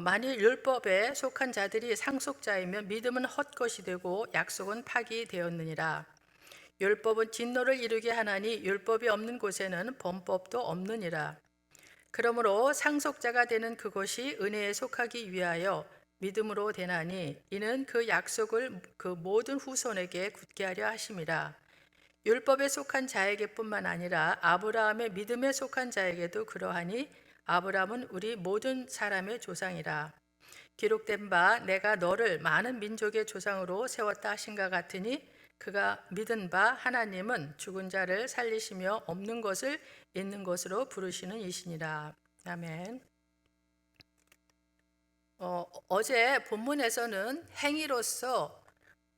만일 율법에 속한 자들이 상속자이면 믿음은 헛것이 되고 약속은 파기되었느니라. 율법은 진노를 이루게 하나니 율법이 없는 곳에는 범법도 없느니라. 그러므로 상속자가 되는 그것이 은혜에 속하기 위하여 믿음으로 되나니 이는 그 약속을 그 모든 후손에게 굳게 하려 하심이라. 율법에 속한 자에게뿐만 아니라 아브라함의 믿음에 속한 자에게도 그러하니 아브라함은 우리 모든 사람의 조상이라. 기록된 바 내가 너를 많은 민족의 조상으로 세웠다 하신가 같으니 그가 믿은 바 하나님은 죽은 자를 살리시며 없는 것을 있는 것으로 부르시는 이시니라. 아멘. 어제 본문에서는 행위로서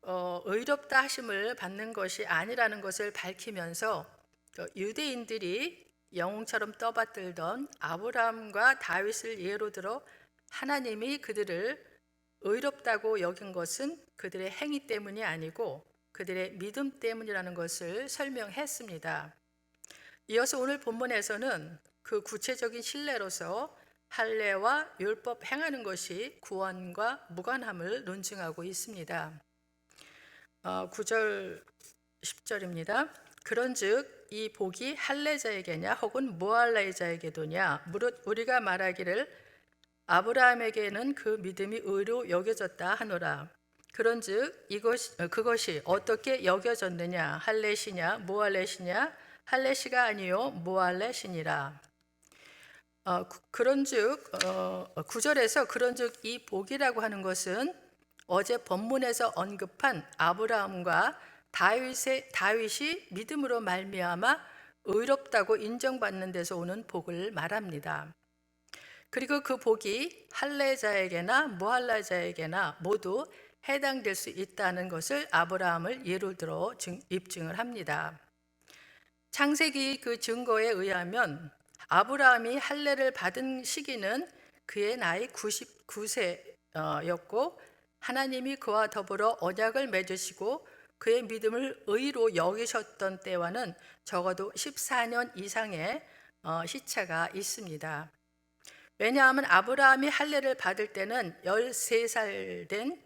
의롭다 하심을 받는 것이 아니라는 것을 밝히면서 유대인들이 영웅처럼 떠받들던 아브라함과 다윗을 예로 들어 하나님이 그들을 의롭다고 여긴 것은 그들의 행위 때문이 아니고 그들의 믿음 때문이라는 것을 설명했습니다. 이어서 오늘 본문에서는 그 구체적인 신뢰로서 할례와 율법 행하는 것이 구원과 무관함을 논증하고 있습니다. 9절 10절입니다. 그런즉 이 복이 할례자에게냐 혹은 무할례자에게도냐 무릇 우리가 말하기를 아브라함에게는 그 믿음이 의로 여겨졌다 하노라. 그런즉 그것이 어떻게 여겨졌느냐 할례시냐 무할례시냐 할례시가 아니요 무할례시니라. 그런즉 9절에서 그런즉 이 복이라고 하는 것은 어제 본문에서 언급한 아브라함과 다윗이 믿음으로 말미암아 의롭다고 인정받는 데서 오는 복을 말합니다. 그리고 그 복이 할례자에게나 무할례자에게나 모두 해당될 수 있다는 것을 아브라함을 예로 들어 입증을 합니다. 창세기 그 증거에 의하면 아브라함이 할례를 받은 시기는 그의 나이 99세였고 하나님이 그와 더불어 언약을 맺으시고 그의 믿음을 의로 여기셨던 때와는 적어도 14년 이상의 시차가 있습니다. 왜냐하면 아브라함이 할례를 받을 때는 13살 된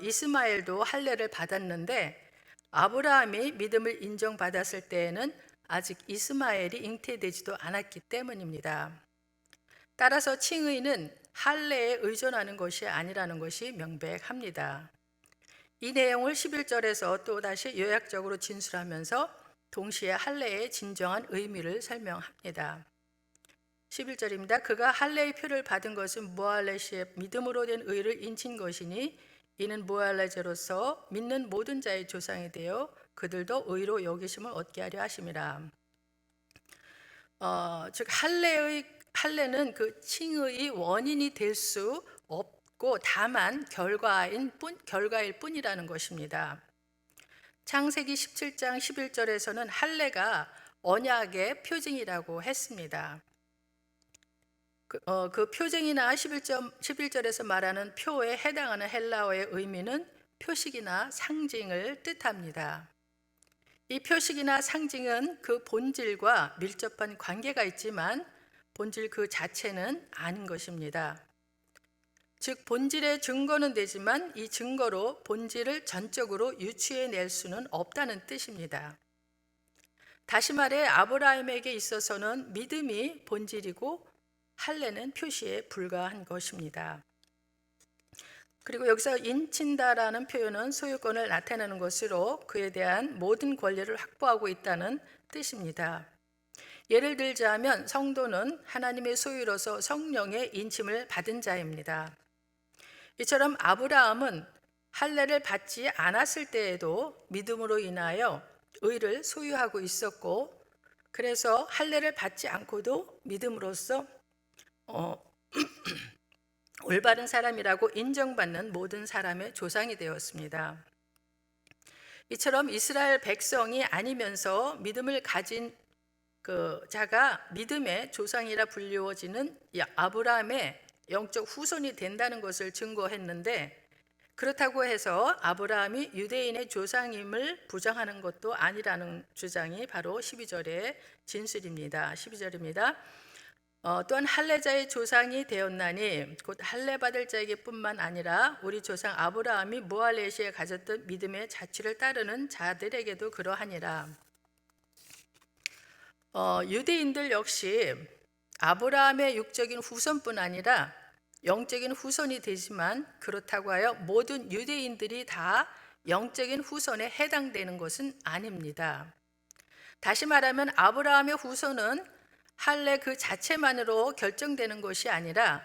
이스마엘도 할례를 받았는데 아브라함이 믿음을 인정받았을 때에는 아직 이스마엘이 잉태되지도 않았기 때문입니다. 따라서 칭의는 할례에 의존하는 것이 아니라는 것이 명백합니다. 이 내용을 11절에서 또다시 요약적으로 진술하면서 동시에 할례의 진정한 의미를 설명합니다. 11절입니다. 그가 할례의 표를 받은 것은 무할례시의 믿음으로 된 의를 인친 것이니 이는 무할례자로서 믿는 모든 자의 조상이 되어 그들도 의로 여기심을 얻게 하려 하심이라. 즉 할례는 그 칭의의 원인이 될 수 없고 다만 결과일 뿐이라는 것입니다. 창세기 17장 11절에서는 할례가 언약의 표징이라고 했습니다. 그 표징이나 11절에서 말하는 표에 해당하는 헬라어의 의미는 표식이나 상징을 뜻합니다. 이 표식이나 상징은 그 본질과 밀접한 관계가 있지만 본질 그 자체는 아닌 것입니다. 즉 본질의 증거는 되지만 이 증거로 본질을 전적으로 유추해낼 수는 없다는 뜻입니다. 다시 말해 아브라함에게 있어서는 믿음이 본질이고 할례는 표시에 불과한 것입니다. 그리고 여기서 인친다라는 표현은 소유권을 나타내는 것으로 그에 대한 모든 권리를 확보하고 있다는 뜻입니다. 예를 들자면 성도는 하나님의 소유로서 성령의 인침을 받은 자입니다. 이처럼 아브라함은 할례를 받지 않았을 때에도 믿음으로 인하여 의를 소유하고 있었고 그래서 할례를 받지 않고도 믿음으로써 올바른 사람이라고 인정받는 모든 사람의 조상이 되었습니다. 이처럼 이스라엘 백성이 아니면서 믿음을 가진 그 자가 믿음의 조상이라 불리워지는 아브라함의 영적 후손이 된다는 것을 증거했는데 그렇다고 해서 아브라함이 유대인의 조상임을 부정하는 것도 아니라는 주장이 바로 12절의 진술입니다. 12절입니다. 또한 할례자의 조상이 되었나니 곧 할례 받을 자에게뿐만 아니라 우리 조상 아브라함이 무할레 시에 가졌던 믿음의 자취를 따르는 자들에게도 그러하니라. 유대인들 역시 아브라함의 육적인 후손뿐 아니라 영적인 후손이 되지만 그렇다고 하여 모든 유대인들이 다 영적인 후손에 해당되는 것은 아닙니다. 다시 말하면 아브라함의 후손은 할례 그 자체만으로 결정되는 것이 아니라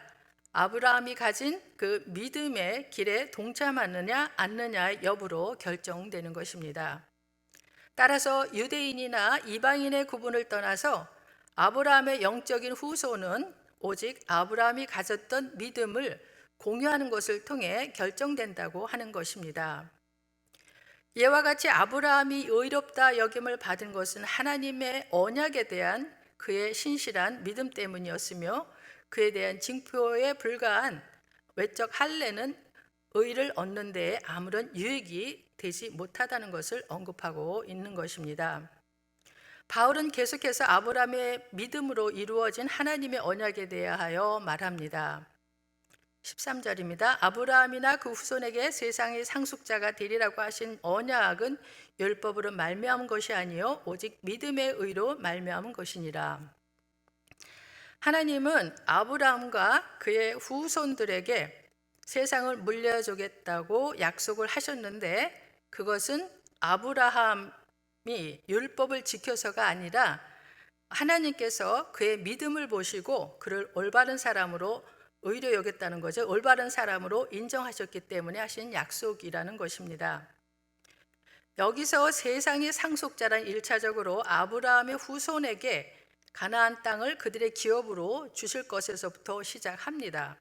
아브라함이 가진 그 믿음의 길에 동참하느냐 않느냐의 여부로 결정되는 것입니다. 따라서 유대인이나 이방인의 구분을 떠나서 아브라함의 영적인 후손은 오직 아브라함이 가졌던 믿음을 공유하는 것을 통해 결정된다고 하는 것입니다. 이와 같이 아브라함이 의롭다 여김을 받은 것은 하나님의 언약에 대한 그의 신실한 믿음 때문이었으며 그에 대한 징표에 불과한 외적 할례는 의를 얻는 데에 아무런 유익이 되지 못하다는 것을 언급하고 있는 것입니다. 바울은 계속해서 아브라함의 믿음으로 이루어진 하나님의 언약에 대하여 말합니다. 13절입니다. 아브라함이나 그 후손에게 세상의 상속자가 되리라고 하신 언약은 율법으로 말미암은 것이 아니요 오직 믿음의 의로 말미암은 것이니라. 하나님은 아브라함과 그의 후손들에게 세상을 물려주겠다고 약속을 하셨는데 그것은 아브라함이 율법을 지켜서가 아니라 하나님께서 그의 믿음을 보시고 그를 올바른 사람으로 의로 여겼다는 거죠. 올바른 사람으로 인정하셨기 때문에 하신 약속이라는 것입니다. 여기서 세상의 상속자란 1차적으로 아브라함의 후손에게 가나안 땅을 그들의 기업으로 주실 것에서부터 시작합니다.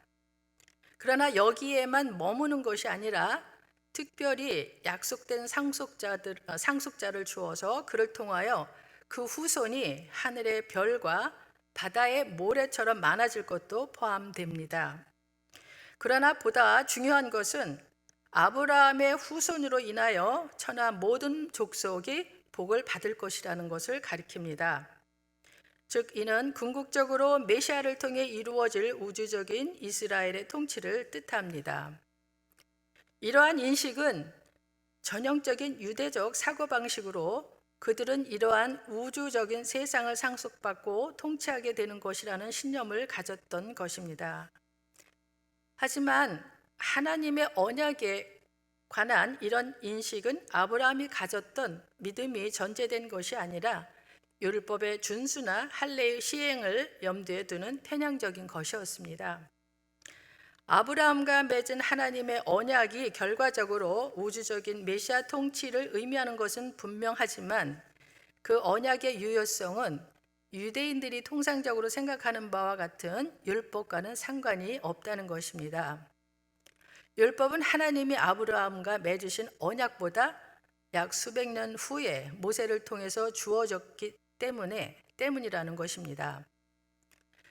그러나 여기에만 머무는 것이 아니라 특별히 약속된 상속자를 주어서 그를 통하여 그 후손이 하늘의 별과 바다의 모래처럼 많아질 것도 포함됩니다. 그러나 보다 중요한 것은 아브라함의 후손으로 인하여 천하 모든 족속이 복을 받을 것이라는 것을 가리킵니다. 즉 이는 궁극적으로 메시아를 통해 이루어질 우주적인 이스라엘의 통치를 뜻합니다. 이러한 인식은 전형적인 유대적 사고방식으로 그들은 이러한 우주적인 세상을 상속받고 통치하게 되는 것이라는 신념을 가졌던 것입니다. 하지만 하나님의 언약에 관한 이런 인식은 아브라함이 가졌던 믿음이 전제된 것이 아니라 율법의 준수나 할례의 시행을 염두에 두는 편향적인 것이었습니다. 아브라함과 맺은 하나님의 언약이 결과적으로 우주적인 메시아 통치를 의미하는 것은 분명하지만 그 언약의 유효성은 유대인들이 통상적으로 생각하는 바와 같은 율법과는 상관이 없다는 것입니다. 율법은 하나님이 아브라함과 맺으신 언약보다 약 수백 년 후에 모세를 통해서 주어졌기 때문이라는 것입니다.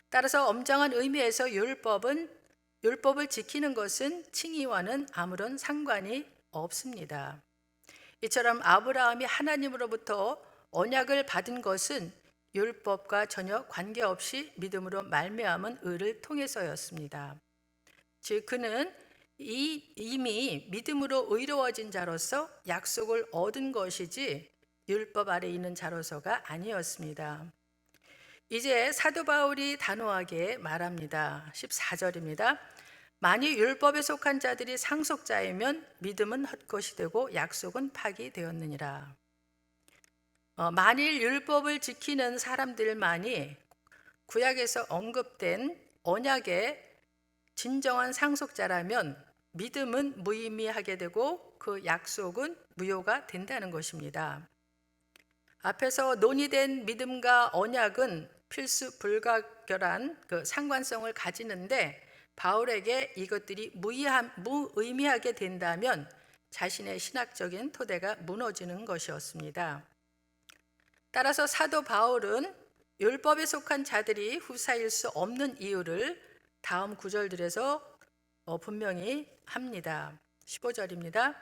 따라서 엄정한 의미에서 율법을 지키는 것은 칭의와는 아무런 상관이 없습니다. 이처럼 아브라함이 하나님으로부터 언약을 받은 것은 율법과 전혀 관계없이 믿음으로 말미암은 의를 통해서였습니다. 즉 그는 이미 믿음으로 의로워진 자로서 약속을 얻은 것이지 율법 아래 있는 자로서가 아니었습니다. 이제 사도 바울이 단호하게 말합니다. 14절입니다. 만일 율법에 속한 자들이 상속자이면 믿음은 헛것이 되고 약속은 파기되었느니라. 만일 율법을 지키는 사람들만이 구약에서 언급된 언약의 진정한 상속자라면 믿음은 무의미하게 되고 그 약속은 무효가 된다는 것입니다. 앞에서 논의된 믿음과 언약은 필수 불가결한 그 상관성을 가지는데 바울에게 이것들이 무의미하게 된다면 자신의 신학적인 토대가 무너지는 것이었습니다. 따라서 사도 바울은 율법에 속한 자들이 후사일 수 없는 이유를 다음 구절들에서 분명히 합니다. 15절입니다.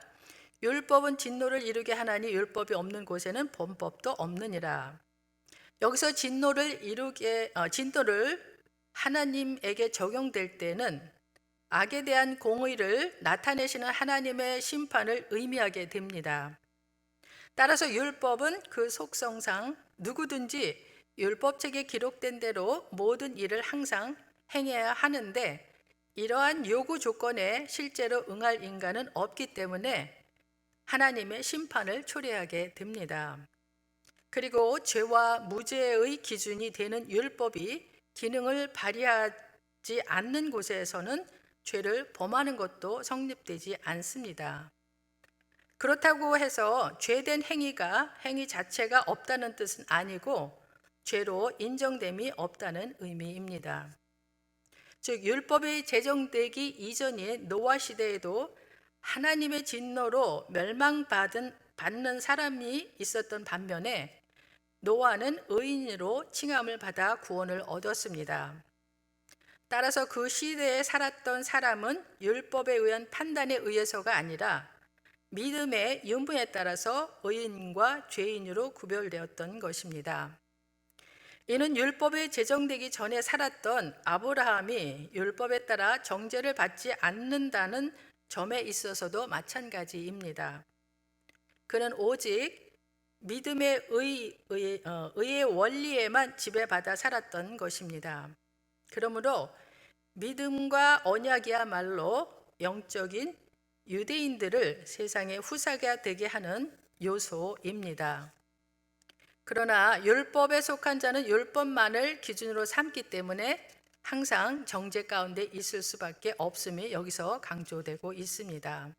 율법은 진노를 이루게 하나니 율법이 없는 곳에는 범법도 없느니라. 여기서 진노를 하나님에게 적용될 때는 악에 대한 공의를 나타내시는 하나님의 심판을 의미하게 됩니다. 따라서 율법은 그 속성상 누구든지 율법책에 기록된 대로 모든 일을 항상 행해야 하는데, 이러한 요구 조건에 실제로 응할 인간은 없기 때문에 하나님의 심판을 초래하게 됩니다. 그리고 죄와 무죄의 기준이 되는 율법이 기능을 발휘하지 않는 곳에서는 죄를 범하는 것도 성립되지 않습니다. 그렇다고 해서 죄된 행위 자체가 없다는 뜻은 아니고 죄로 인정됨이 없다는 의미입니다. 즉 율법이 제정되기 이전인 노아 시대에도 하나님의 진노로 멸망받는 사람이 있었던 반면에 노아는 의인으로 칭함을 받아 구원을 얻었습니다. 따라서 그 시대에 살았던 사람은 율법에 의한 판단에 의해서가 아니라 믿음의 윤부에 따라서 의인과 죄인으로 구별되었던 것입니다. 이는 율법이 제정되기 전에 살았던 아브라함이 율법에 따라 정죄를 받지 않는다는 점에 있어서도 마찬가지입니다. 그는 오직 믿음의 의의 원리에만 지배받아 살았던 것입니다. 그러므로 믿음과 언약이야말로 영적인 유대인들을 세상의 후사가 되게 하는 요소입니다. 그러나 율법에 속한 자는 율법만을 기준으로 삼기 때문에 항상 정죄 가운데 있을 수밖에 없음이 여기서 강조되고 있습니다.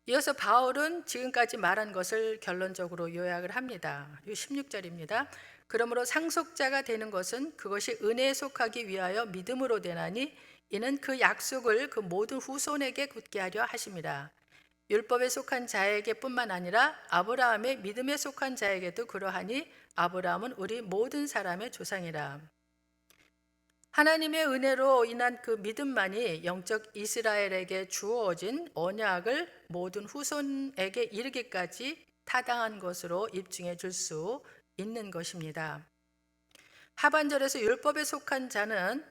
이어서 바울은 지금까지 말한 것을 결론적으로 요약을 합니다. 16절입니다. 그러므로 상속자가 되는 것은 그것이 은혜에 속하기 위하여 믿음으로 되나니 이는 그 약속을 그 모든 후손에게 굳게 하려 하심이라. 율법에 속한 자에게 뿐만 아니라 아브라함의 믿음에 속한 자에게도 그러하니 아브라함은 우리 모든 사람의 조상이라. 하나님의 은혜로 인한 그 믿음만이 영적 이스라엘에게 주어진 언약을 모든 후손에게 이르기까지 타당한 것으로 입증해 줄 수 있는 것입니다. 하반절에서 율법에 속한 자는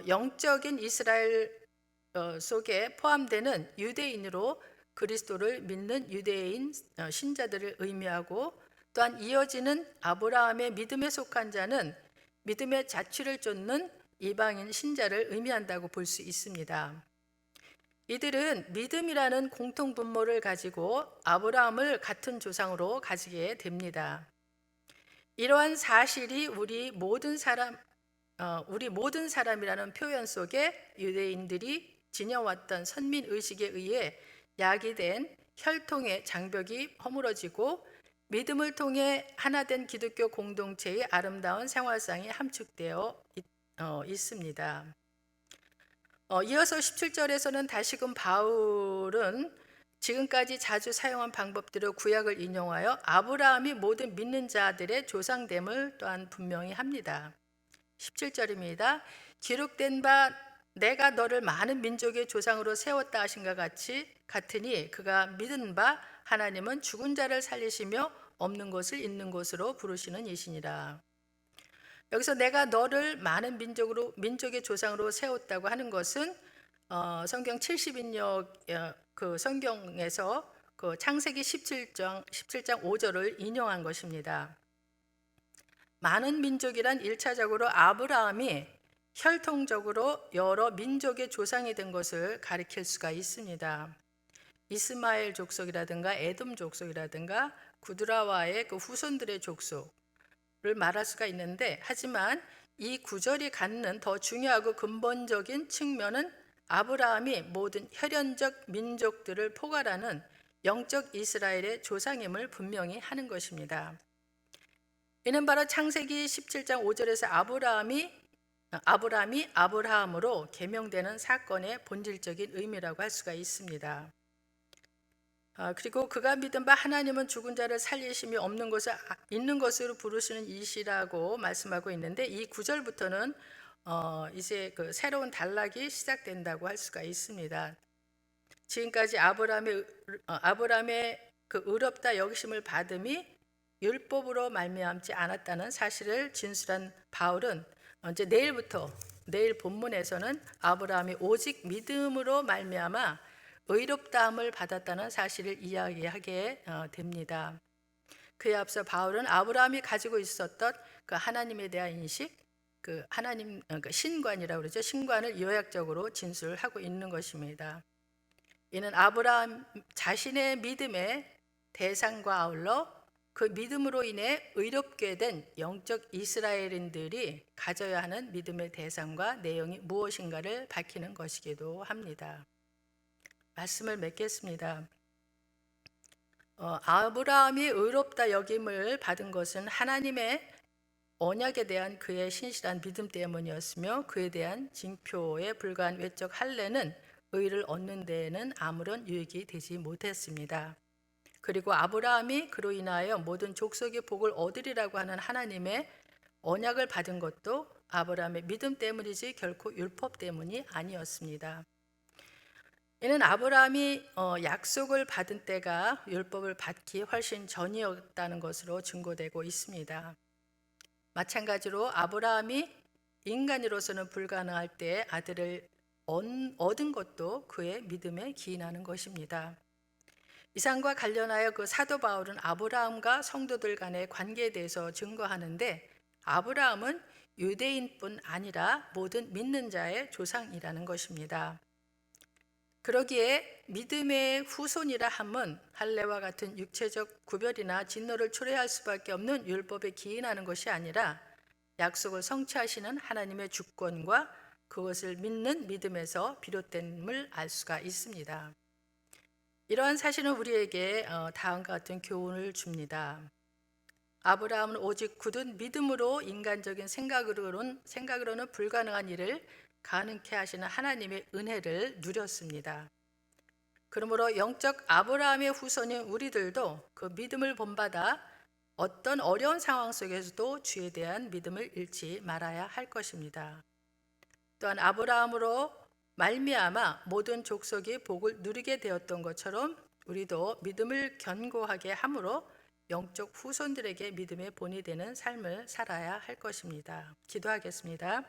영적인 이스라엘 속에 포함되는 유대인으로 그리스도를 믿는 유대인 신자들을 의미하고, 또한 이어지는 아브라함의 믿음에 속한 자는 믿음의 자취를 쫓는 이방인 신자를 의미한다고 볼 수 있습니다. 이들은 믿음이라는 공통 분모를 가지고 아브라함을 같은 조상으로 가지게 됩니다. 이러한 사실이 우리 모든 사람이라는 표현 속에 유대인들이 지녀왔던 선민 의식에 의해 야기된 혈통의 장벽이 허물어지고 믿음을 통해 하나된 기독교 공동체의 아름다운 생활상이 함축되어 있습니다. 이어서 17절에서는 다시금 바울은 지금까지 자주 사용한 방법대로 구약을 인용하여 아브라함이 모든 믿는 자들의 조상됨을 또한 분명히 합니다. 17절입니다. 기록된 바 내가 너를 많은 민족의 조상으로 세웠다 하신가 같으니 그가 믿은 바 하나님은 죽은 자를 살리시며 없는 것을 있는 것으로 부르시는 이시니라. 여기서 내가 너를 많은 민족의 조상으로 세웠다고 하는 것은 성경 70인역 그 성경에서 그 창세기 17장 5절을 인용한 것입니다. 많은 민족이란 1차적으로 아브라함이 혈통적으로 여러 민족의 조상이 된 것을 가리킬 수가 있습니다. 이스마엘 족속이라든가 에돔 족속이라든가 구드라와의 그 후손들의 족속을 말할 수가 있는데, 하지만 이 구절이 갖는 더 중요하고 근본적인 측면은 아브라함이 모든 혈연적 민족들을 포괄하는 영적 이스라엘의 조상임을 분명히 하는 것입니다. 이는 바로 창세기 17장 5절에서 아브라함이 아브라함으로 계명되는 사건의 본질적인 의미라고 할 수가 있습니다. 그리고 그가 믿은 바 하나님은 죽은 자를 살리심이 없는 것을 있는 것으로 부르시는 이시라고 말씀하고 있는데, 이 구절부터는 이제 그 새로운 단락이 시작된다고 할 수가 있습니다. 지금까지 아브라함의 그 의롭다 여기심을 받음이 율법으로 말미암지 않았다는 사실을 진술한 바울은 이제 내일부터 내일 본문에서는 아브라함이 오직 믿음으로 말미암아 의롭다함을 받았다는 사실을 이야기하게 됩니다. 그에 앞서 바울은 아브라함이 가지고 있었던 그 하나님에 대한 인식, 그 하나님 그 신관이라고 그러죠. 신관을 요약적으로 진술하고 있는 것입니다. 이는 아브라함 자신의 믿음의 대상과 아울러 그 믿음으로 인해 의롭게 된 영적 이스라엘인들이 가져야 하는 믿음의 대상과 내용이 무엇인가를 밝히는 것이기도 합니다. 말씀을 맺겠습니다. 아브라함이 의롭다 여김을 받은 것은 하나님의 언약에 대한 그의 신실한 믿음 때문이었으며, 그에 대한 징표에 불과한 외적 할례는 의를 얻는 데에는 아무런 유익이 되지 못했습니다. 그리고 아브라함이 그로 인하여 모든 족속의 복을 얻으리라고 하는 하나님의 언약을 받은 것도 아브라함의 믿음 때문이지 결코 율법 때문이 아니었습니다. 이는 아브라함이 약속을 받은 때가 율법을 받기 훨씬 전이었다는 것으로 증거되고 있습니다. 마찬가지로 아브라함이 인간으로서는 불가능할 때 아들을 얻은 것도 그의 믿음에 기인하는 것입니다. 이상과 관련하여 그 사도 바울은 아브라함과 성도들 간의 관계에 대해서 증거하는데, 아브라함은 유대인뿐 아니라 모든 믿는 자의 조상이라는 것입니다. 그러기에 믿음의 후손이라 함은 할례와 같은 육체적 구별이나 진노를 초래할 수밖에 없는 율법에 기인하는 것이 아니라 약속을 성취하시는 하나님의 주권과 그것을 믿는 믿음에서 비롯됨을 알 수가 있습니다. 이러한 사실은 우리에게 다음과 같은 교훈을 줍니다. 아브라함은 오직 굳은 믿음으로 인간적인 생각으로는 불가능한 일을 가능케 하시는 하나님의 은혜를 누렸습니다. 그러므로 영적 아브라함의 후손인 우리들도 그 믿음을 본받아 어떤 어려운 상황 속에서도 주에 대한 믿음을 잃지 말아야 할 것입니다. 또한 아브라함으로 말미암아 모든 족속이 복을 누리게 되었던 것처럼 우리도 믿음을 견고하게 함으로 영적 후손들에게 믿음의 본이 되는 삶을 살아야 할 것입니다. 기도하겠습니다.